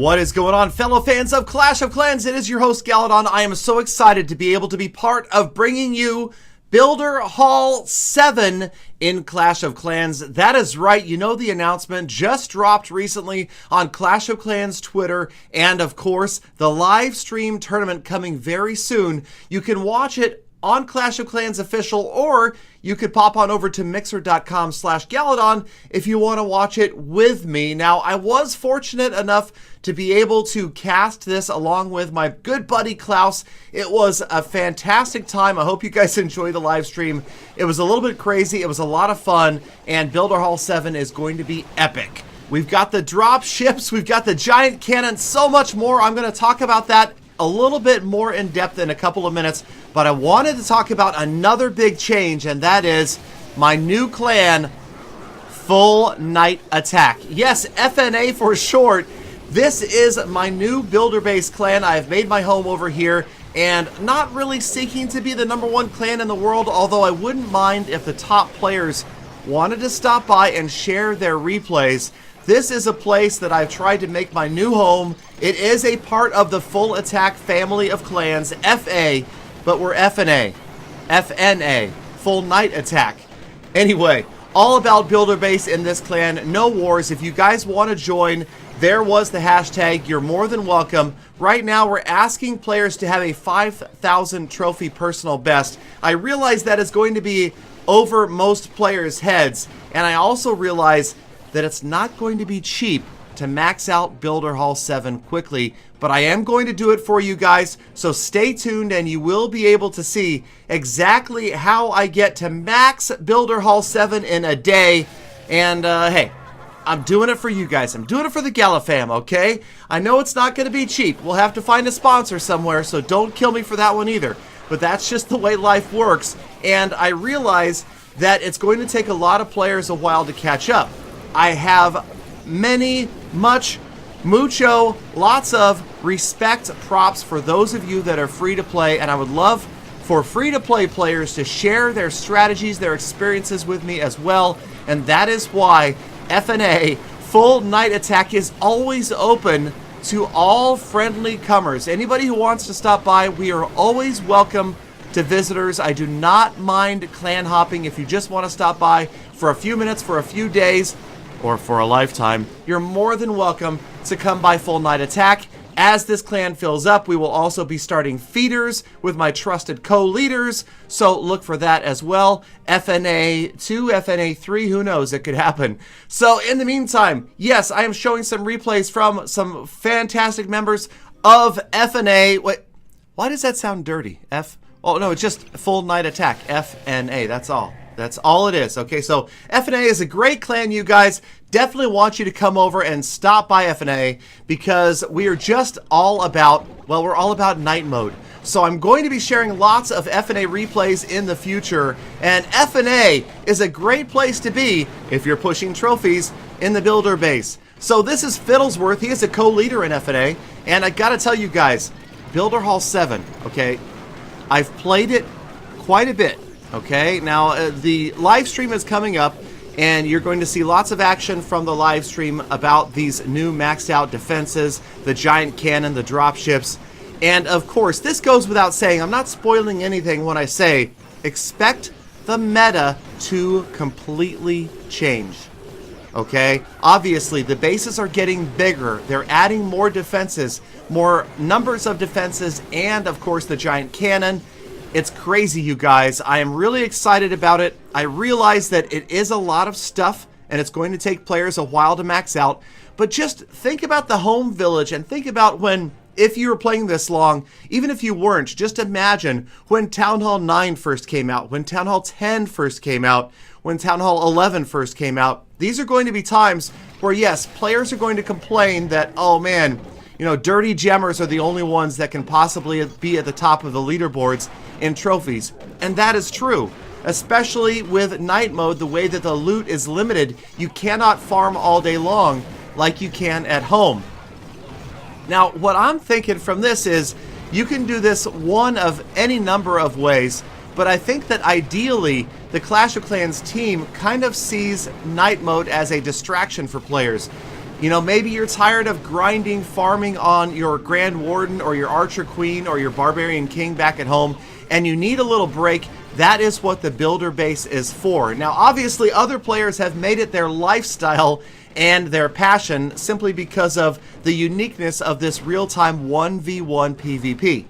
What is going on, fellow fans of Clash of Clans? It is your host, Galadon. I am so excited to be able to be part of bringing you Builder Hall 7 in Clash of Clans. That is right, you know the announcement just dropped recently on Clash of Clans Twitter, and of course, the live stream tournament coming very soon. You can watch it on Clash of Clans official, or you could pop on over to mixer.com/Galadon if you want to watch it with me. Now, I was fortunate enough to be able to cast this along with my good buddy Klaus. It was a fantastic time. I hope you guys enjoy the live stream. It was a little bit crazy. It was a lot of fun, and Builder Hall 7 is going to be epic. We've got the drop ships, we've got the giant cannon, so much more. I'm going to talk about that a little bit more in depth in a couple of minutes, but I wanted to talk about another big change, and that is my new clan, Full Night Attack. Yes, FNA for short. This is my new builder-based clan. I've made my home over here, and not really seeking to be the #1 clan in the world, although I wouldn't mind if the top players wanted to stop by and share their replays. This is a place that I've tried to make my new home. It is a part of the Full Attack family of clans, FA, but we're FNA. FNA, Full Night Attack. Anyway, all about builder base in this clan, no wars. If you guys want to join, there was the hashtag. You're more than welcome. Right now, we're asking players to have a 5,000 trophy personal best. I realize that is going to be over most players' heads, and I also realize that it's not going to be cheap to max out Builder Hall 7 quickly, but I am going to do it for you guys, so stay tuned and you will be able to see exactly how I get to max Builder Hall 7 in a day. And hey, I'm doing it for you guys. I'm doing it for the Gala fam, okay? I know it's not going to be cheap. We'll have to find a sponsor somewhere, so don't kill me for that one either. But that's just the way life works, and I realize that it's going to take a lot of players a while to catch up. I have lots of respect, props for those of you that are free to play, and I would love for free to play players to share their strategies, their experiences with me as well, and that is why FNA Full Night Attack is always open to all friendly comers. Anybody who wants to stop by, we are always welcome to visitors. I do not mind clan hopping. If you just want to stop by for a few minutes, for a few days, or for a lifetime, you're more than welcome to come by Full Night Attack. As this clan fills up, we will also be starting feeders with my trusted co-leaders, so look for that as well. FNA 2, FNA 3, who knows, it could happen. So in the meantime, yes, I am showing some replays from some fantastic members of FNA. Wait, why does that sound dirty? Oh no, it's just Full Night Attack, FNA, that's all. That's all it is. Okay, so FNA is a great clan, you guys. Definitely want you to come over and stop by FNA because we are just all about, well, we're all about night mode. So I'm going to be sharing lots of FNA replays in the future, and FNA is a great place to be if you're pushing trophies in the builder base. So this is Fiddlesworth. He is a co-leader in FNA, and I gotta tell you guys, Builder Hall 7, okay, I've played it quite a bit. Okay, now the live stream is coming up, and you're going to see lots of action from the live stream about these new maxed out defenses, the giant cannon, the drop ships, and of course, this goes without saying, I'm not spoiling anything when I say, expect the meta to completely change. Okay, obviously the bases are getting bigger, they're adding more defenses, more numbers of defenses, and of course the giant cannon. It's crazy, you guys. I am really excited about it. I realize that it is a lot of stuff, and it's going to take players a while to max out. But just think about the home village, and think about when, if you were playing this long, even if you weren't, just imagine when Town Hall 9 first came out, when Town Hall 10 first came out, when Town Hall 11 first came out. These are going to be times where, yes, players are going to complain that, oh man, you know, dirty gemmers are the only ones that can possibly be at the top of the leaderboards in trophies. And that is true, especially with night mode, the way that the loot is limited. You cannot farm all day long like you can at home. Now, what I'm thinking from this is you can do this one of any number of ways, but I think that ideally the Clash of Clans team kind of sees night mode as a distraction for players. You know, maybe you're tired of grinding, farming on your Grand Warden or your Archer Queen or your Barbarian King back at home, and you need a little break. That is what the builder base is for. Now, obviously, other players have made it their lifestyle and their passion simply because of the uniqueness of this real-time 1v1 PvP.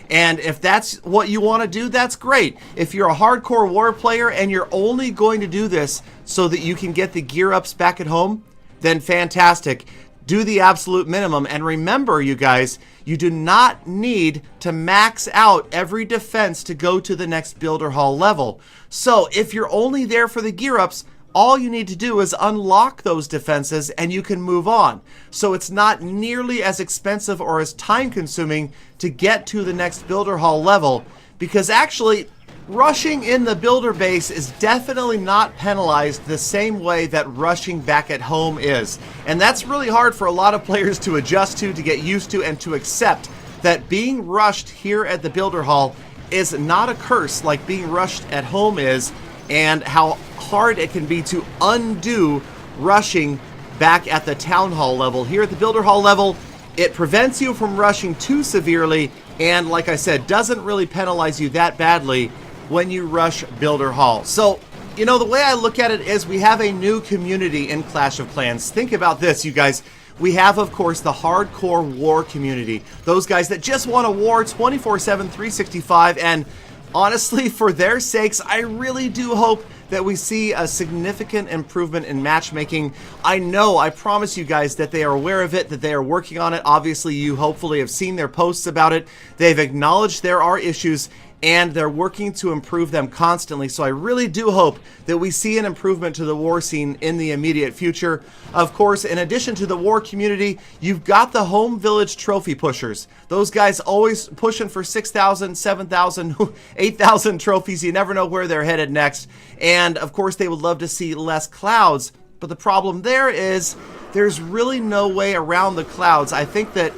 And if that's what you want to do, that's great. If you're a hardcore war player and you're only going to do this so that you can get the gear ups back at home, then fantastic. Do the absolute minimum. And remember, you guys, you do not need to max out every defense to go to the next builder hall level. So if you're only there for the gear ups, all you need to do is unlock those defenses and you can move on. So it's not nearly as expensive or as time consuming to get to the next builder hall level, because actually rushing in the builder base is definitely not penalized the same way that rushing back at home is. And that's really hard for a lot of players to adjust to get used to, and to accept that being rushed here at the builder hall is not a curse like being rushed at home is, and how hard it can be to undo rushing back at the town hall level. Here at the builder hall level, it prevents you from rushing too severely, and like I said, doesn't really penalize you that badly when you rush builder hall. So, you know, the way I look at it is we have a new community in Clash of Clans. Think about this, you guys. We have, of course, the hardcore war community. Those guys that just want to war 24/7, 365, and honestly, for their sakes, I really do hope that we see a significant improvement in matchmaking. I promise you guys that they are aware of it, that they are working on it. Obviously, you hopefully have seen their posts about it. They've acknowledged there are issues, and they're working to improve them constantly. So I really do hope that we see an improvement to the war scene in the immediate future. Of course, in addition to the war community, you've got the home village trophy pushers. Those guys always pushing for 6,000, 7,000, 8,000 trophies. You never know where they're headed next. And of course, they would love to see less clouds. But the problem there is there's really no way around the clouds. I think that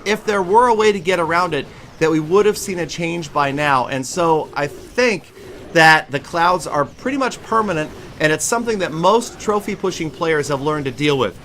if there were a way to get around it, that we would have seen a change by now. And so I think that the clouds are pretty much permanent, and it's something that most trophy pushing players have learned to deal with.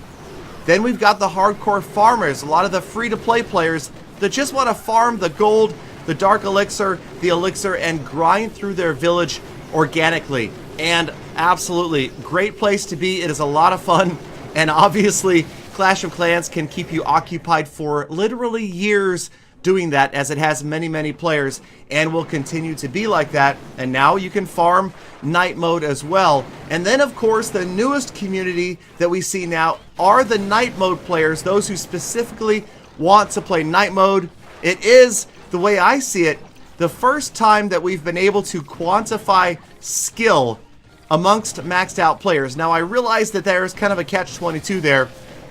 Then we've got the hardcore farmers, a lot of the free-to-play players that just want to farm the gold, the dark elixir, the elixir, and grind through their village organically. And absolutely, great place to be. It is a lot of fun, and obviously Clash of Clans can keep you occupied for literally years doing that, as it has many, many players, and will continue to be like that. And now you can farm night mode as well. And then, of course, the newest community that we see now are the night mode players, those who specifically want to play night mode. It is, the way I see it, the first time that we've been able to quantify skill amongst maxed out players. Now, I realize that there's kind of a catch-22 there,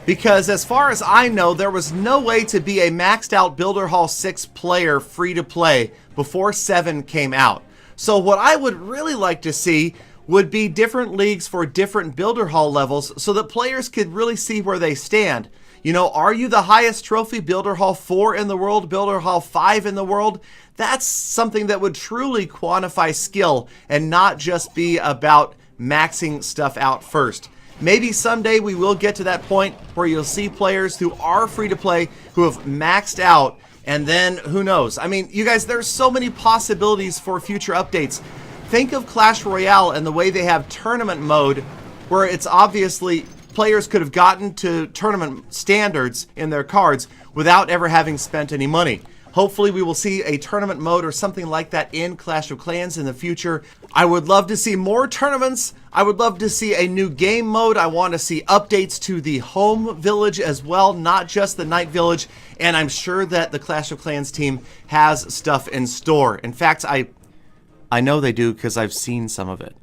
because as far as I know, there was no way to be a maxed out Builder Hall 6 player free to play before 7 came out. So what I would really like to see would be different leagues for different Builder Hall levels, so that players could really see where they stand. You know, are you the highest trophy Builder Hall 4 in the world, Builder Hall 5 in the world? That's something that would truly quantify skill and not just be about maxing stuff out first. Maybe someday we will get to that point where you'll see players who are free to play who have maxed out, and then who knows? I mean, you guys, there's so many possibilities for future updates. Think of Clash Royale and the way they have tournament mode, where it's obviously players could have gotten to tournament standards in their cards without ever having spent any money. Hopefully we will see a tournament mode or something like that in Clash of Clans in the future. I would love to see more tournaments. I would love to see a new game mode. I want to see updates to the home village as well, not just the night village. And I'm sure that the Clash of Clans team has stuff in store. In fact, I know they do, because I've seen some of it.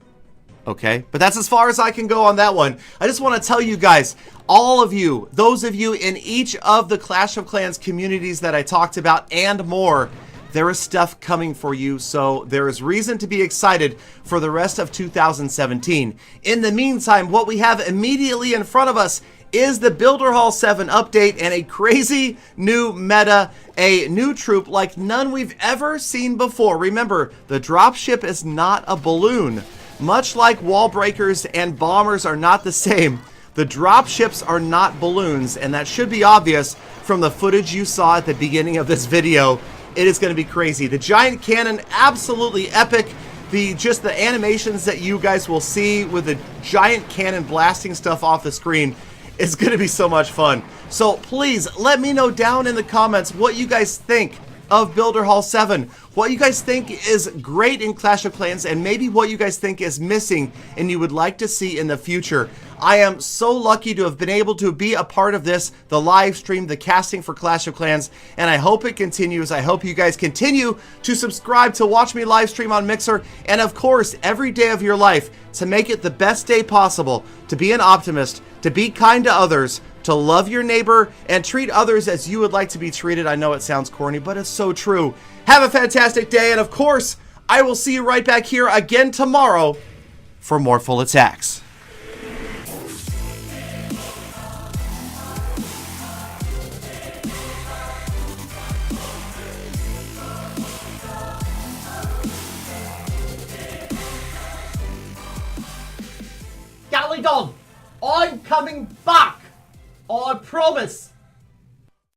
Okay, but that's as far as I can go on that one. I just want to tell you guys, all of you, those of you in each of the Clash of Clans communities that I talked about and more, there is stuff coming for you, so there is reason to be excited for the rest of 2017. In the meantime, what we have immediately in front of us is the Builder Hall 7 update and a crazy new meta, a new troop like none we've ever seen before. Remember, the dropship is not a balloon. Much like wall breakers and bombers are not the same, The drop ships are not balloons, and that should be obvious from the footage you saw at the beginning of this video. It is going to be crazy. The giant cannon, absolutely epic. Just the animations that you guys will see with the giant cannon blasting stuff off the screen is going to be so much fun. So please let me know down in the comments what you guys think of Builder Hall 7, what you guys think is great in Clash of Clans, and maybe what you guys think is missing and you would like to see in the future. I am so lucky to have been able to be a part of this, the live stream, the casting for Clash of Clans, and I hope it continues. I hope you guys continue to subscribe to watch me live stream on Mixer, and of course, every day of your life, to make it the best day possible, to be an optimist, to be kind to others, to love your neighbor, and treat others as you would like to be treated. I know it sounds corny, but it's so true. Have a fantastic day, and of course, I will see you right back here again tomorrow for more full attacks. Galley Dog, I'm coming back! I promise!